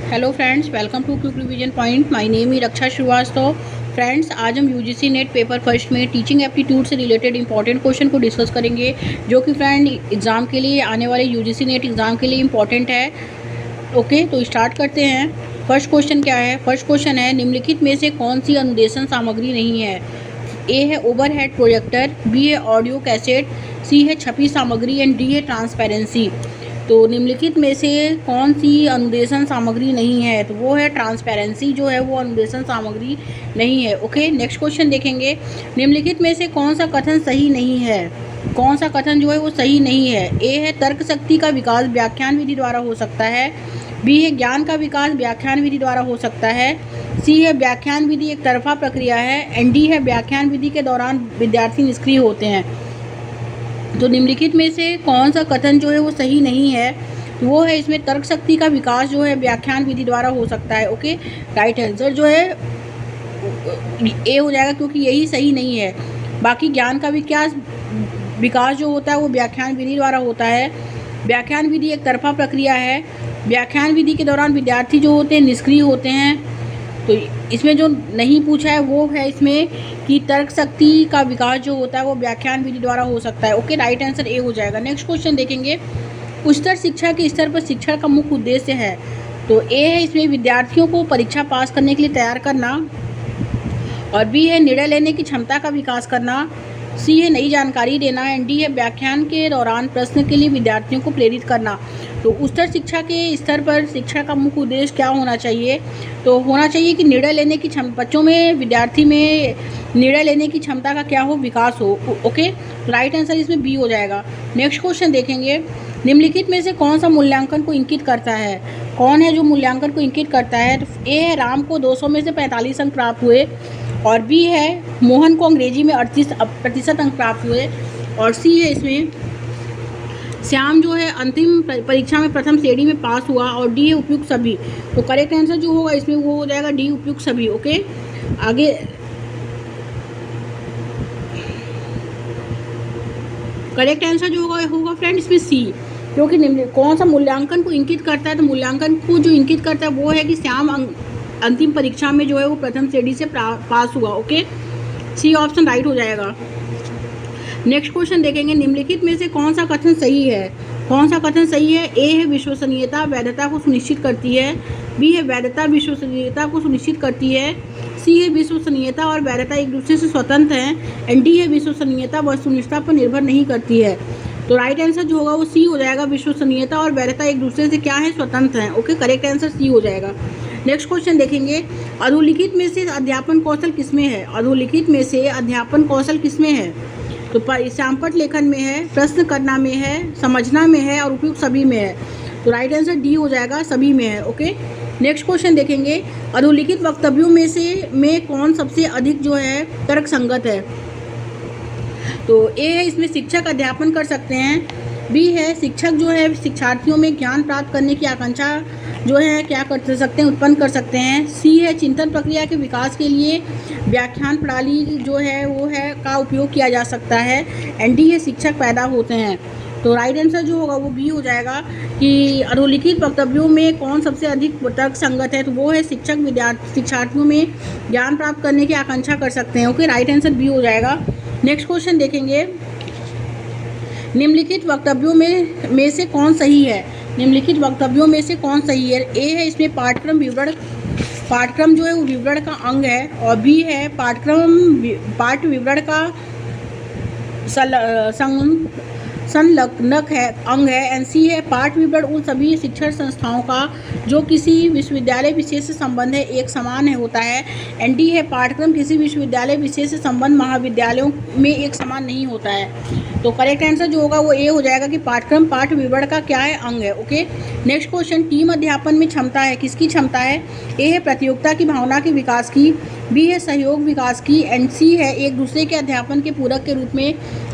Hello friends, welcome to quick revision point. My name है Raksha Shrivastava. Friends, आज हम UGC NET paper first में teaching aptitude से related important question को discuss करेंगे, जो कि फ्रेंड एग्ज़ाम के लिए आने वाले यूजीसी नेट एग्ज़ाम के लिए इंपॉर्टेंट है। ओके, तो स्टार्ट करते हैं। फर्स्ट क्वेश्चन क्या है? फर्स्ट क्वेश्चन है, निम्नलिखित में से कौन सी अनुदेशन सामग्री नहीं है? ए है ओवरहेड प्रोजेक्टर, बी है ऑडियो कैसेट, सी है छपी सामग्री एंड डी है ट्रांसपेरेंसी। तो निम्नलिखित में से कौन सी अनुदेशन सामग्री नहीं है? तो वो है ट्रांसपेरेंसी, जो है वो अनुदेशन सामग्री नहीं है। ओके, नेक्स्ट क्वेश्चन देखेंगे। निम्नलिखित में से कौन सा कथन सही नहीं है? कौन सा कथन जो है वो सही नहीं है? ए है तर्क शक्ति का विकास व्याख्यान विधि द्वारा हो सकता है, बी है ज्ञान का विकास व्याख्यान विधि द्वारा हो सकता है, सी है व्याख्यान विधि एक तरफा प्रक्रिया है, एंड डी है व्याख्यान विधि के दौरान विद्यार्थी निष्क्रिय होते हैं। तो निम्नलिखित में से कौन सा कथन जो है वो सही नहीं है? तो वो है इसमें तर्क शक्ति का विकास जो है व्याख्यान विधि द्वारा हो सकता है। ओके, राइट आंसर जो है ए हो जाएगा, क्योंकि यही सही नहीं है। बाकी ज्ञान का विकास जो होता है वो व्याख्यान विधि द्वारा होता है। व्याख्यान विधि एक तरफा प्रक्रिया है। व्याख्यान विधि के दौरान विद्यार्थी जो होते हैं निष्क्रिय होते हैं। तो इसमें जो नहीं पूछा है वो है इसमें कि तर्क शक्ति का विकास जो होता है वो व्याख्यान विधि द्वारा हो सकता है। ओके, राइट आंसर ए हो जाएगा। नेक्स्ट क्वेश्चन देखेंगे। उच्चतर शिक्षा के स्तर पर शिक्षण का मुख्य उद्देश्य है। तो ए है इसमें विद्यार्थियों को परीक्षा पास करने के लिए तैयार करना, और बी है निर्णय लेने की क्षमता का विकास करना, सी है नई जानकारी देना, एंड डी है व्याख्यान के दौरान प्रश्न के लिए विद्यार्थियों को प्रेरित करना। तो उच्चतर शिक्षा के स्तर पर शिक्षा का मुख्य उद्देश्य क्या होना चाहिए? तो होना चाहिए कि निर्णय लेने की बच्चों में, विद्यार्थी में निर्णय लेने की क्षमता का क्या हो, विकास हो। ओके, राइट आंसर इसमें बी हो जाएगा। नेक्स्ट क्वेश्चन देखेंगे। निम्नलिखित में से कौन सा मूल्यांकन को इंगित करता है? कौन है जो मूल्यांकन को इंगित करता है? तो ए है राम को 200 में से 45 अंक प्राप्त हुए, और बी है मोहन को अंग्रेजी में 38% अंक प्राप्त हुए, और सी है इसमें श्याम जो है अंतिम परीक्षा में प्रथम श्रेणी में पास हुआ, और डी है उपयुक्त सभी। तो करेक्ट आंसर जो होगा इसमें वो हो जाएगा डी, उपयुक्त सभी। ओके, आगे करेक्ट आंसर जो होगा फ्रेंड इसमें सी, क्योंकि कौन सा मूल्यांकन को इंगित करता है? तो मूल्यांकन को जो इंगित करता है वो है कि श्याम अंतिम परीक्षा में जो है वो प्रथम श्रेणी से पास हुआ। ओके, सी ऑप्शन राइट हो जाएगा। नेक्स्ट क्वेश्चन देखेंगे। निम्नलिखित में से कौन सा कथन सही है? कौन सा कथन सही है? ए है विश्वसनीयता वैधता को सुनिश्चित करती है, बी है वैधता विश्वसनीयता को सुनिश्चित करती है, सी है विश्वसनीयता और वैधता एक दूसरे से स्वतंत्र हैं, एंड डी है विश्वसनीयता वस्तुनिष्ठता पर निर्भर नहीं करती है। तो राइट आंसर जो होगा वो सी हो जाएगा, विश्वसनीयता और वैधता एक दूसरे से क्या है, स्वतंत्र हैं। ओके, करेक्ट आंसर सी हो जाएगा। नेक्स्ट क्वेश्चन देखेंगे। अधोलिखित में से अध्यापन कौशल किसमें है? अधोलिखित में से अध्यापन कौशल किसमें है? तो श्यामपट लेखन में है, प्रश्न करना में है, समझना में है, और उपयुक्त सभी में है। तो राइट आंसर डी हो जाएगा, सभी में है। ओके, नेक्स्ट क्वेश्चन देखेंगे। अधोलिखित वक्तव्यों में कौन सबसे अधिक जो है तर्क संगत है? तो ए है इसमें शिक्षक अध्यापन कर सकते हैं, बी है शिक्षक जो है शिक्षार्थियों में ज्ञान प्राप्त करने की आकांक्षा जो है क्या कर सकते हैं, उत्पन्न कर सकते हैं, सी है चिंतन प्रक्रिया के विकास के लिए व्याख्यान प्रणाली जो है वो है का उपयोग किया जा सकता है, एंड डी है शिक्षक पैदा होते हैं। तो राइट आंसर जो होगा वो बी हो जाएगा कि अधोलिखित वक्तव्यों में कौन सबसे अधिक तर्क संगत है? तो वो है शिक्षक शिक्षार्थियों में ज्ञान प्राप्त करने की आकांक्षा कर सकते हैं। ओके, राइट आंसर बी हो जाएगा। नेक्स्ट क्वेश्चन देखेंगे। निम्नलिखित वक्तव्यों में से कौन सही है? निम्नलिखित वक्तव्यों में से कौन सही है? ए है इसमें पाठ्यक्रम जो है वो विवरण का अंग है, और बी है पाठ्य विवरण का संलग्नक है, अंग है, एंड सी है पाठ विवरण उन सभी शिक्षण संस्थाओं का जो किसी विश्वविद्यालय विशेष से संबंध है एक समान है होता है, एंड डी है पाठ्यक्रम किसी विश्वविद्यालय विशेष से संबंध महाविद्यालयों में एक समान नहीं होता है। तो करेक्ट आंसर जो होगा वो ए हो जाएगा कि पाठ्यक्रम पाठ्य विवरण का क्या है, अंग है। Okay, next question. टीम अध्यापन में क्षमता है, किसकी क्षमता है? ए है प्रतियोगिता की भावना के विकास की, बी है सहयोग विकास की, एंड सी है एक दूसरे के अध्यापन के पूरक के रूप में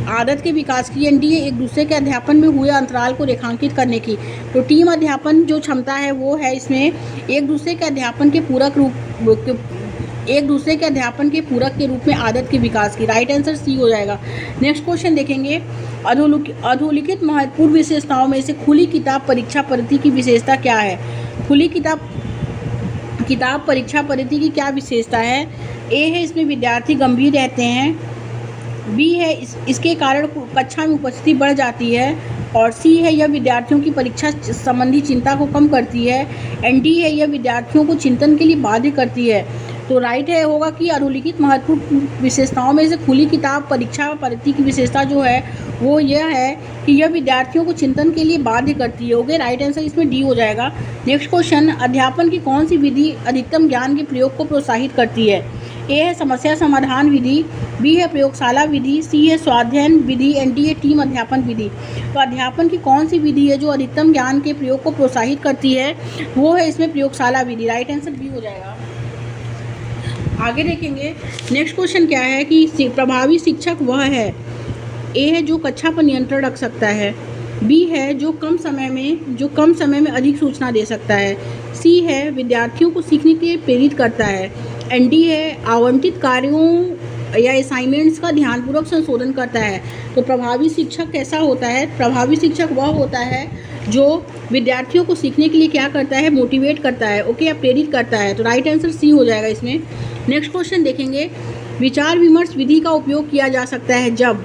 आदत के विकास की, एंड डी है एक दूसरे के अध्यापन में हुए अंतराल को रेखांकित करने की। तो टीम अध्यापन जो क्षमता है वो है इसमें एक दूसरे के अध्यापन के पूरक के रूप में आदत के विकास की। राइट आंसर सी हो जाएगा। नेक्स्ट क्वेश्चन देखेंगे। अधोलिखित महत्वपूर्ण विशेषताओं में से खुली किताब परीक्षा पद्धति की विशेषता क्या है? खुली किताब किताब परीक्षा पद्धति की क्या विशेषता है? ए है इसमें विद्यार्थी गंभीर रहते हैं, बी है इसके कारण कक्षा में उपस्थिति बढ़ जाती है, और सी है यह विद्यार्थियों की परीक्षा संबंधी चिंता को कम करती है, एंड डी है यह विद्यार्थियों को चिंतन के लिए बाध्य करती है। तो राइट है होगा कि अधोलिखित महत्वपूर्ण विशेषताओं में से खुली किताब परीक्षा पद्धति की विशेषता जो है वो यह है कि यह विद्यार्थियों को चिंतन के लिए बाध्य करती है। ओके, राइट आंसर इसमें डी हो जाएगा। नेक्स्ट क्वेश्चन, अध्यापन की कौन सी विधि अधिकतम ज्ञान के प्रयोग को प्रोत्साहित करती है? ए है समस्या समाधान विधि, बी है प्रयोगशाला विधि, सी है स्वाध्ययन विधि, एंड डी है टीम अध्यापन विधि। तो अध्यापन की कौन सी विधि है जो अधिकतम ज्ञान के प्रयोग को प्रोत्साहित करती है? वो है इसमें प्रयोगशाला विधि। राइट आंसर बी हो जाएगा। आगे देखेंगे नेक्स्ट क्वेश्चन क्या है कि प्रभावी शिक्षक वह है। ए है जो कक्षा पर नियंत्रण रख सकता है, बी है जो कम समय में अधिक सूचना दे सकता है, सी है विद्यार्थियों को सीखने के लिए प्रेरित करता है, एंड डी है आवंटित कार्यों या असाइनमेंट्स का ध्यानपूर्वक संशोधन करता है। तो प्रभावी शिक्षक कैसा होता है? प्रभावी शिक्षक वह होता है जो विद्यार्थियों को सीखने के लिए क्या करता है? मोटिवेट करता है, ओके, या प्रेरित करता है। तो राइट आंसर सी हो जाएगा इसमें। नेक्स्ट क्वेश्चन देखेंगे, विचार विमर्श विधि का उपयोग किया जा सकता है जब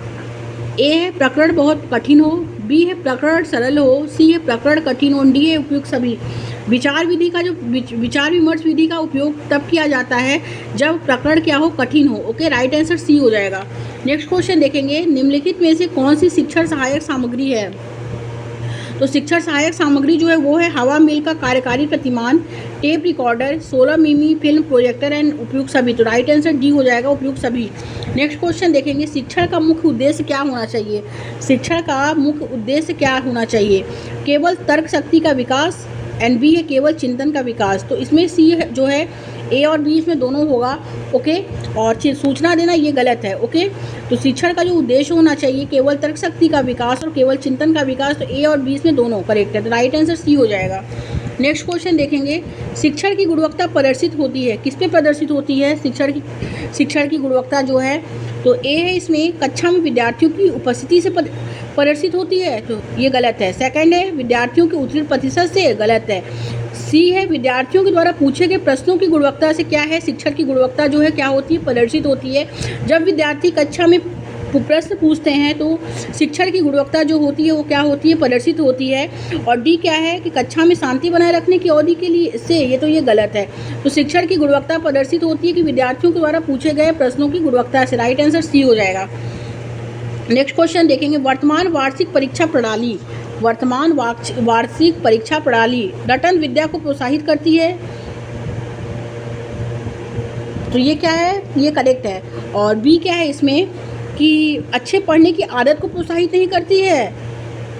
ए है प्रकरण बहुत कठिन हो, बी है प्रकरण सरल हो, सी है प्रकरण कठिन हो, डी है उपयुक्त सभी। विचार विमर्श विधि का उपयोग तब किया जाता है जब प्रकरण क्या हो? कठिन हो। ओके, राइट आंसर सी हो जाएगा। नेक्स्ट क्वेश्चन देखेंगे, निम्नलिखित में से कौन सी शिक्षण सहायक सामग्री है? तो शिक्षण सहायक सामग्री जो है वो है हवा मिल का कार्यकारी प्रतिमान, टेप रिकॉर्डर, 16 मिमी फिल्म प्रोजेक्टर एंड उपयुक्त सभी। तो राइट आंसर डी हो जाएगा, उपयुक्त सभी। नेक्स्ट क्वेश्चन देखेंगे, शिक्षण का मुख्य उद्देश्य क्या होना चाहिए? शिक्षण का मुख्य उद्देश्य क्या होना चाहिए? केवल तर्क शक्ति का विकास, एंड बी है केवल चिंतन का विकास। तो इसमें सी जो है ए और बी इसमें दोनों होगा, ओके, और सूचना देना ये गलत है। ओके, तो शिक्षण का जो उद्देश्य होना चाहिए केवल तर्क शक्ति का विकास और केवल चिंतन का विकास, तो ए और बी इसमें दोनों करेक्ट है। तो राइट आंसर सी हो जाएगा। नेक्स्ट क्वेश्चन देखेंगे, शिक्षण की गुणवत्ता प्रदर्शित होती है, किस पे प्रदर्शित होती है शिक्षण की गुणवत्ता जो है? तो ए है इसमें कक्षा में विद्यार्थियों की उपस्थिति से प्रदर्शित होती है, तो ये गलत है। सेकंड है विद्यार्थियों के उत्तीर्ण प्रतिशत से, गलत है। सी है विद्यार्थियों के द्वारा पूछे गए प्रश्नों की गुणवत्ता से क्या है? शिक्षण की गुणवत्ता जो है क्या होती है? प्रदर्शित होती है। जब विद्यार्थी कक्षा में प्रश्न पूछते हैं तो शिक्षण की गुणवत्ता जो होती है वो क्या होती है? प्रदर्शित होती है। और डी क्या है कि कक्षा में शांति बनाए रखने की अवधि के लिए से, ये तो ये गलत है। तो शिक्षण की गुणवत्ता प्रदर्शित होती है कि विद्यार्थियों के द्वारा पूछे गए प्रश्नों की गुणवत्ता से। राइट आंसर सी हो जाएगा। नेक्स्ट क्वेश्चन देखेंगे, वर्तमान वार्षिक परीक्षा प्रणाली रटन विद्या को प्रोत्साहित करती है। तो ये क्या है? ये करेक्ट है। और बी क्या है इसमें कि अच्छे पढ़ने की आदत को प्रोत्साहित नहीं करती है।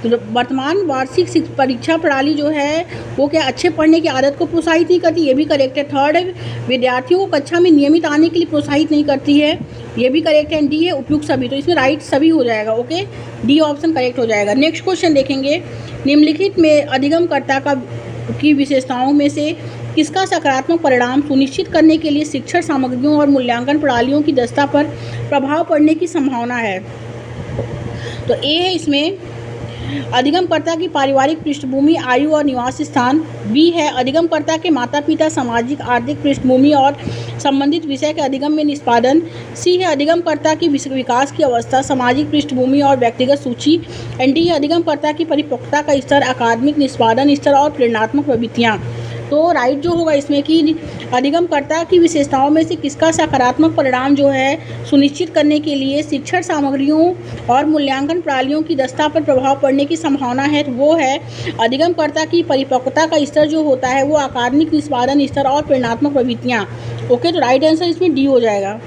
तो वर्तमान वार्षिक परीक्षा प्रणाली जो है वो क्या अच्छे पढ़ने की आदत को प्रोत्साहित नहीं करती, ये भी करेक्ट है। थर्ड है विद्यार्थियों को कक्षा में नियमित आने के लिए प्रोत्साहित नहीं करती है, ये भी करेक्ट है। डी है उपयुक्त सभी, तो इसमें राइट सभी हो जाएगा। ओके, डी ऑप्शन करेक्ट हो जाएगा। नेक्स्ट क्वेश्चन देखेंगे, निम्नलिखित में अधिगमकर्ता की विशेषताओं में से किसका सकारात्मक परिणाम सुनिश्चित करने के लिए शिक्षण सामग्रियों और मूल्यांकन प्रणालियों की दक्षता पर प्रभाव पड़ने की संभावना है? तो ए है इसमें अधिगमकर्ता की पारिवारिक पृष्ठभूमि, आयु और निवास स्थान, बी है अधिगमकर्ता के माता पिता, सामाजिक आर्थिक पृष्ठभूमि और संबंधित विषय के अधिगम में निष्पादन, सी है अधिगमकर्ता की विकास की अवस्था, सामाजिक पृष्ठभूमि और व्यक्तिगत सूची, एंड डी है अधिगमकर्ता की परिपक्वता का स्तर, अकादमिक निष्पादन स्तर और प्रेरणात्मक प्रवृत्तियाँ। तो राइट जो होगा इसमें कि अधिगमकर्ता की विशेषताओं में से किसका सकारात्मक परिणाम जो है सुनिश्चित करने के लिए शिक्षण सामग्रियों और मूल्यांकन प्रणालियों की दक्षता पर प्रभाव पड़ने की संभावना है, तो वो है अधिगमकर्ता की परिपक्वता का स्तर जो होता है वो अकादमिक निष्पादन स्तर और प्रेरणात्मक प्रवृत्तियाँ। ओके, तो राइट आंसर इसमें डी हो जाएगा।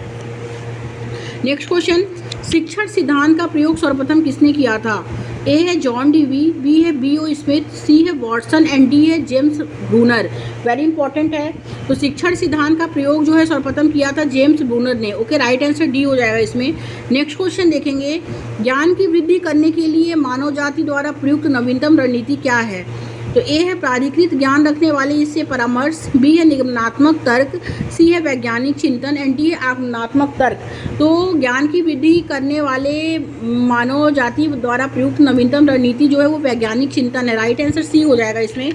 नेक्स्ट क्वेश्चन, शिक्षण सिद्धांत का प्रयोग सर्वप्रथम किसने किया था? ए है जॉन डीवी, बी है B.O. स्मिथ, सी है वॉटसन, एंड डी है जेम्स ब्रूनर। वेरी इंपॉर्टेंट है। तो शिक्षण सिद्धांत का प्रयोग जो है सर्वप्रथम किया था जेम्स ब्रूनर ने। ओके, राइट आंसर डी हो जाएगा इसमें। नेक्स्ट क्वेश्चन देखेंगे, ज्ञान की वृद्धि करने के लिए मानव जाति द्वारा प्रयुक्त नवीनतम रणनीति क्या है? तो ए है प्राधिकृत ज्ञान रखने वाले, इससे परामर्श, बी है निगमनात्मक तर्क, सी है वैज्ञानिक चिंतन एंड डी है आगमनात्मक तर्क। तो ज्ञान की वृद्धि करने वाले मानव जाति द्वारा प्रयुक्त नवीनतम रणनीति जो है वो वैज्ञानिक चिंतन है। राइट आंसर सी हो जाएगा इसमें।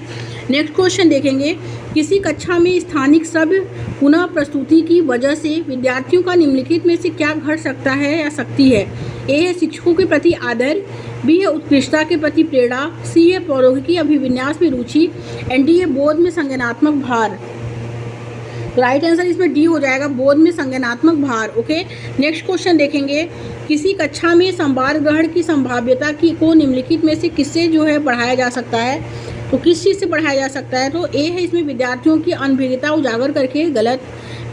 नेक्स्ट क्वेश्चन देखेंगे, किसी कक्षा में स्थानिक श्रव्य पुनः प्रस्तुति की वजह से विद्यार्थियों का निम्नलिखित में से क्या घट सकता है या सकती है। ए है शिक्षकों के प्रति आदर, बी है उत्कृष्टता के प्रति प्रेरणा, सी है प्रौद्योगिकी अभिविन्यास में रुचि एंड डी है बोध में संज्ञानात्मक भार। तो राइट आंसर इसमें डी हो जाएगा, बोध में संज्ञानात्मक भार। ओके, नेक्स्ट क्वेश्चन देखेंगे, किसी कक्षा में संवाद ग्रहण की संभाव्यता की को निम्नलिखित में से किससे जो है बढ़ाया जा सकता है। तो किस चीज़ से बढ़ाया जा सकता है। तो ए है इसमें विद्यार्थियों की अनभिज्ञता उजागर करके, गलत।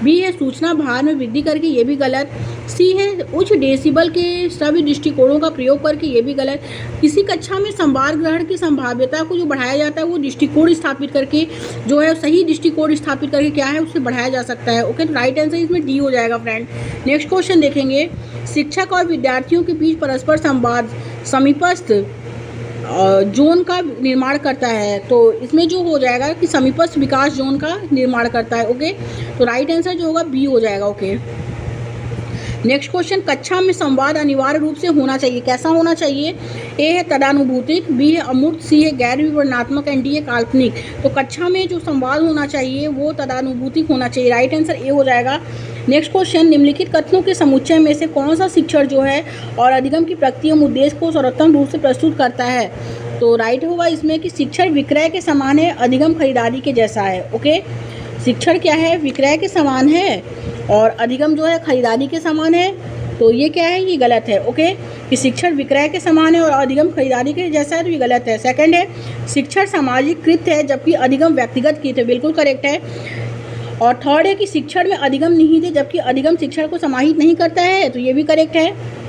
बी है सूचना भार में वृद्धि करके, ये भी गलत। सी है उच्च डेसिबल के सभी दृष्टिकोणों का प्रयोग करके, ये भी गलत। किसी कक्षा में संवाद ग्रहण की संभाव्यता को जो बढ़ाया जाता है वो दृष्टिकोण स्थापित करके जो है सही दृष्टिकोण स्थापित करके क्या है उससे बढ़ाया जा सकता है। ओके, तो राइट आंसर इसमें डी हो जाएगा फ्रेंड। नेक्स्ट क्वेश्चन देखेंगे, शिक्षक और विद्यार्थियों के बीच परस्पर संवाद समीपस्थ जोन का निर्माण करता है। तो इसमें जो हो जाएगा कि समीपस्थ विकास जोन का निर्माण करता है। ओके, तो राइट आंसर जो होगा बी हो जाएगा। ओके, नेक्स्ट क्वेश्चन, कक्षा में संवाद अनिवार्य रूप से होना चाहिए, कैसा होना चाहिए। ए है तदानुभूतिक, बी है अमूर्त, सी है गैर विवरणात्मक एंड डी है काल्पनिक। तो कक्षा में जो संवाद होना चाहिए वो तदानुभूतिक होना चाहिए। राइट आंसर ए हो जाएगा। नेक्स्ट क्वेश्चन, निम्नलिखित कथनों के समुच्चय में से कौन सा शिक्षण जो है और अधिगम की प्रकृति एवं उद्देश्य को सर्वोत्तम रूप से प्रस्तुत करता है। तो राइट होगा इसमें कि शिक्षण विक्रय के समान है, अधिगम खरीदारी के जैसा है। ओके, शिक्षण क्या है, विक्रय के समान है और अधिगम जो है खरीदारी के समान है। तो ये क्या है, ये गलत है। ओके, कि शिक्षण विक्रय के समान है और अधिगम खरीदारी के जैसा है, तो ये गलत है। सेकंड है, शिक्षण सामाजिक है जबकि अधिगम व्यक्तिगत कृत है, बिल्कुल करेक्ट है। और थर्ड है कि शिक्षण में अधिगम निहित है जबकि अधिगम शिक्षण को समाहित नहीं करता है, तो ये भी करेक्ट है।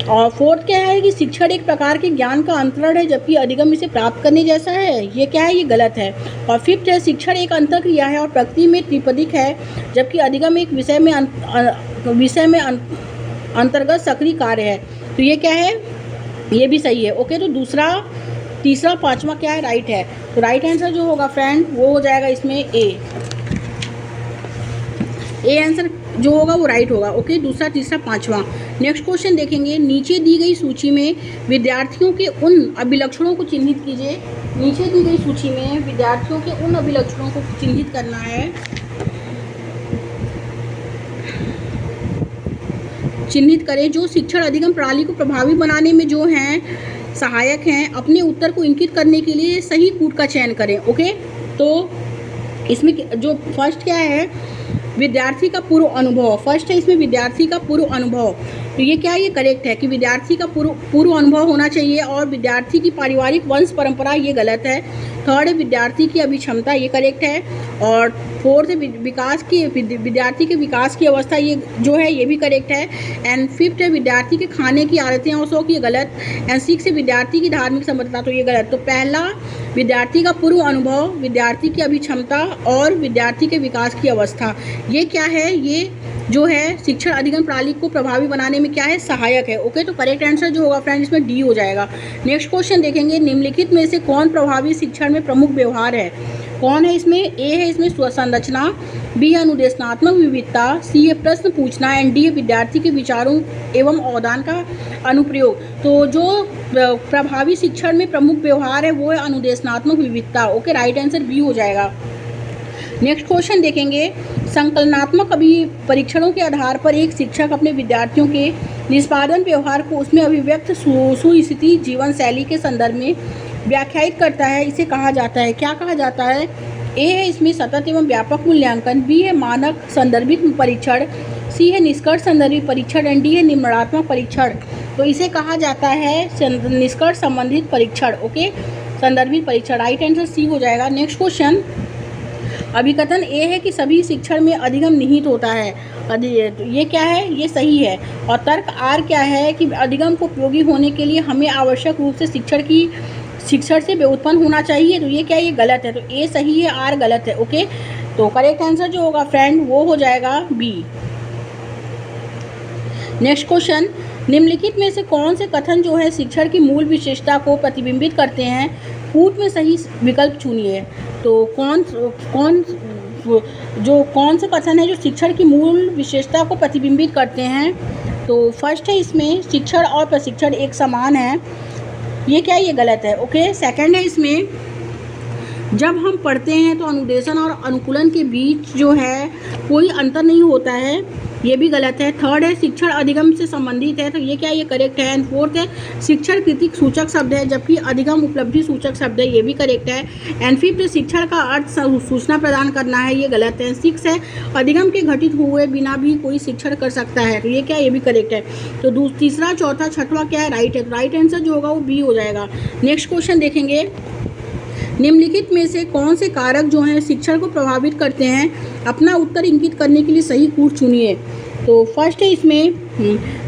और फोर्थ क्या है कि शिक्षण एक प्रकार के ज्ञान का अंतरण है जबकि अधिगम इसे प्राप्त करने जैसा है, ये क्या है, ये गलत है। और फिफ्थ है, शिक्षण एक अंतःक्रिया है और प्रकृति में त्रिपदिक है जबकि अधिगम एक विषय में अंतर्गत सक्रिय कार्य है, तो ये क्या है, ये भी सही है। ओके, तो दूसरा, तीसरा, पांचवा क्या है, राइट है। तो राइट आंसर जो होगा फ्रेंड वो हो जाएगा इसमें ए आंसर जो होगा वो राइट होगा। ओके, दूसरा, तीसरा, पांचवा। नेक्स्ट क्वेश्चन देखेंगे, नीचे दी गई सूची में विद्यार्थियों के उन अभिलक्षणों को चिन्हित कीजिए। नीचे दी गई सूची में विद्यार्थियों के उन अभिलक्षणों को चिन्हित करना है, चिन्हित करें जो शिक्षण अधिगम प्रणाली को प्रभावी बनाने में जो हैं सहायक हैं। अपने उत्तर को इंगित करने के लिए सही कूट का चयन करें। ओके, तो इसमें जो फर्स्ट क्या है, विद्यार्थी का पूर्व अनुभव। फर्स्ट है इसमें विद्यार्थी का पूर्व अनुभव, तो ये क्या है, ये करेक्ट है कि विद्यार्थी का पूर्व अनुभव होना चाहिए। और विद्यार्थी की पारिवारिक वंश परंपरा, ये गलत है। थर्ड है विद्यार्थी की अभिक्षमता, ये करेक्ट है। और फोर्थ है विद्यार्थी के विकास की अवस्था, ये जो है ये भी करेक्ट है। एंड फिफ्थ है विद्यार्थी के खाने की आदतें और शौक, ये गलत। एंड सिक्स है विद्यार्थी की धार्मिक सम्बद्धता, तो ये गलत। तो पहला विद्यार्थी का पूर्व अनुभव, विद्यार्थी की अभिक्षमता और विद्यार्थी के विकास की अवस्था, ये क्या है, ये जो है शिक्षण अधिगम प्रणाली को प्रभावी बनाने में क्या है, सहायक है। ओके, तो करेक्ट आंसर जो होगा फ्रेंड इसमें डी हो जाएगा। नेक्स्ट क्वेश्चन देखेंगे, निम्नलिखित में से कौन प्रभावी शिक्षण में प्रमुख व्यवहार है। कौन है इसमें, ए है इसमें स्वसंरचना, बी है अनुदेशनात्मक विविधता, सी है प्रश्न पूछना एंड डी है विद्यार्थी के विचारों एवं अवदान का अनुप्रयोग। तो जो प्रभावी शिक्षण में प्रमुख व्यवहार है वो है अनुदेशनात्मक विविधता। ओके, राइट आंसर बी हो जाएगा। नेक्स्ट क्वेश्चन देखेंगे, संकलनात्मक परीक्षणों के आधार पर एक शिक्षक अपने विद्यार्थियों के निष्पादन व्यवहार को उसमें अभिव्यक्त सुस्थिति जीवन शैली के संदर्भ में व्याख्यायित करता है, इसे कहा जाता है, क्या कहा जाता है। ए है इसमें सतत एवं व्यापक मूल्यांकन, बी है मानक संदर्भित परीक्षण, सी है निष्कर्ष संदर्भित परीक्षण एंड डी है निम्नात्मक परीक्षण। तो इसे कहा जाता है निष्कर्ष संबंधित परीक्षण। ओके, संदर्भित परीक्षण, राइट आंसर सी हो जाएगा। नेक्स्ट क्वेश्चन, अभिकथन ए है कि सभी शिक्षण में अधिगम निहित होता है, तो ये क्या है, ये सही है। और तर्क आर क्या है कि अधिगम को उपयोगी होने के लिए हमें आवश्यक रूप से शिक्षण से व्युत्पन्न होना चाहिए, तो ये क्या है, ये गलत है। तो ए सही है, आर गलत है। ओके, तो करेक्ट आंसर जो होगा फ्रेंड वो हो जाएगा बी। नेक्स्ट क्वेश्चन, निम्नलिखित में से कौन से कथन जो है शिक्षण की मूल विशेषता को प्रतिबिंबित करते हैं। पूर्व में सही विकल्प चुनिए। तो कौन से कथन है जो शिक्षण की मूल विशेषता को प्रतिबिंबित करते हैं? तो फर्स्ट है इसमें शिक्षण और प्रशिक्षण एक समान है, ये क्या है, ये गलत है। ओके, सेकंड है इसमें जब हम पढ़ते हैं तो अनुदेशन और अनुकूलन के बीच जो है कोई अंतर नहीं होता है, ये भी गलत है। थर्ड है शिक्षण अधिगम से संबंधित है, तो ये क्या है, ये करेक्ट है। एंड फोर्थ है शिक्षण कृतिक सूचक शब्द है जबकि अधिगम उपलब्धि सूचक शब्द है, ये भी करेक्ट है। एंड फिफ्थ शिक्षण का अर्थ सूचना प्रदान करना है, ये गलत है। सिक्स है अधिगम के घटित हुए बिना भी कोई शिक्षण कर सकता है, तो ये क्या है, ये भी करेक्ट है। तो तीसरा, चौथा, छठवां क्या है, राइट है। तो राइट आंसर जो होगा वो बी हो जाएगा। नेक्स्ट क्वेश्चन देखेंगे, निम्नलिखित में से कौन से कारक जो हैं शिक्षण को प्रभावित करते हैं? अपना उत्तर इंगित करने के लिए सही कूट चुनिए। तो फर्स्ट है इसमें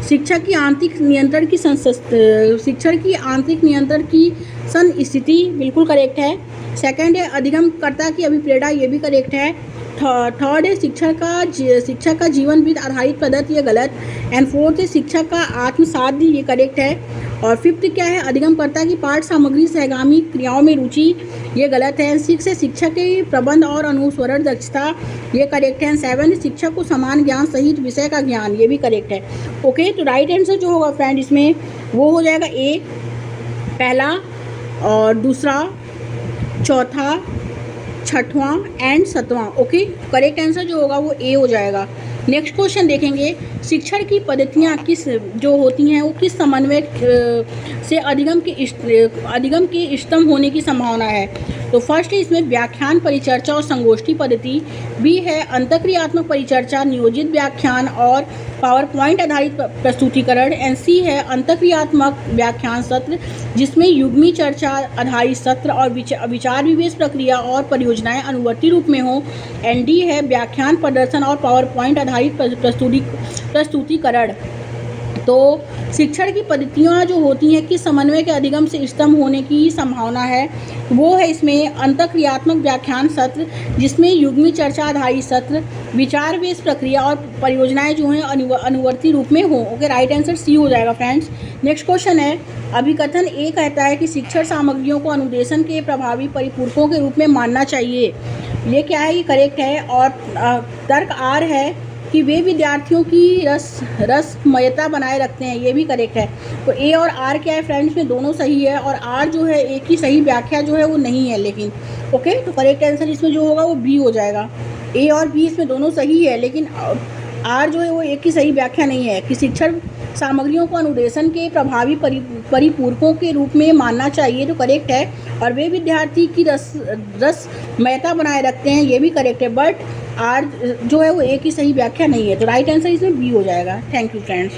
शिक्षक की आंतरिक नियंत्रण की शिक्षण की आंतरिक नियंत्रण की संस्थिति, बिल्कुल करेक्ट है। सेकंड है अधिगमकर्ता की अभिप्रेरणा, ये भी करेक्ट है। थर्ड है शिक्षक का जीवन विद आधारित पद्धति, ये गलत। एंड फोर्थ है शिक्षक का आत्मसाध्य, ये करेक्ट है। और फिफ्थ क्या है, अधिगमकर्ता की पाठ सामग्री सहगामी क्रियाओं में रुचि, ये गलत है। सिक्स है शिक्षक की प्रबंध और अनुस्वरण दक्षता, ये करेक्ट है। सेवन शिक्षक को समान ज्ञान सहित विषय का ज्ञान, ये भी करेक्ट है। ओके, तो राइट आंसर जो होगा फ्रेंड इसमें वो हो जाएगा ए पहला, और दूसरा, चौथा, छठवां एंड सतवां। ओके, करेक्ट आंसर जो होगा वो ए हो जाएगा। नेक्स्ट क्वेश्चन देखेंगे, शिक्षण की पद्धतियाँ किस जो होती हैं वो किस समन्वय से अधिगम के इष्टतम होने की संभावना है? तो फर्स्ट है इसमें व्याख्यान, परिचर्चा और संगोष्ठी पद्धति। बी है अंतःक्रियात्मक परिचर्चा, नियोजित व्याख्यान और पावर पॉइंट आधारित प्रस्तुतिकरण। एंड सी है अंतःक्रियात्मक व्याख्यान सत्र जिसमें युग्मी चर्चा आधारित सत्र और विचार विवेश प्रक्रिया और परियोजनाएं अनुवर्ती रूप में हो। एंड डी है व्याख्यान, प्रदर्शन और पावर पॉइंट आधारित प्रस्तुतिकरण। तो शिक्षण की पद्धतियाँ जो होती हैं किस समन्वय के अधिगम से इष्टतम होने की संभावना है, वो है इसमें अंतःक्रियात्मक व्याख्यान सत्र जिसमें युग्मी चर्चा आधारित सत्र, विचार वेश प्रक्रिया और परियोजनाएं जो हैं अनुवर्ती रूप में हो। ओके, राइट आंसर सी हो जाएगा फ्रेंड्स। नेक्स्ट क्वेश्चन है, अभिकथन ए कहता है कि शिक्षण सामग्रियों को अनुदेशन के प्रभावी परिपूरकों के रूप में मानना चाहिए, ये क्या है, ये करेक्ट है। और तर्क आर है कि वे विद्यार्थियों की रसमयता बनाए रखते हैं, ये भी करेक्ट है। तो ए और आर क्या है फ्रेंड्स में दोनों सही है, और आर जो है ए की सही व्याख्या जो है वो नहीं है लेकिन। ओके, तो करेक्ट आंसर इसमें जो होगा वो बी हो जाएगा। ए और बी इसमें दोनों सही है लेकिन आर जो है वो ए की सही व्याख्या नहीं है कि शिक्षण सामग्रियों को अनुदेशन के प्रभावी परिपूरकों के रूप में मानना चाहिए, जो करेक्ट है। और वे विद्यार्थी की रसमयता बनाए रखते हैं, ये भी करेक्ट है। बट आर जो है वो ए की सही व्याख्या नहीं है, तो राइट आंसर इसमें बी हो जाएगा। Thank you friends.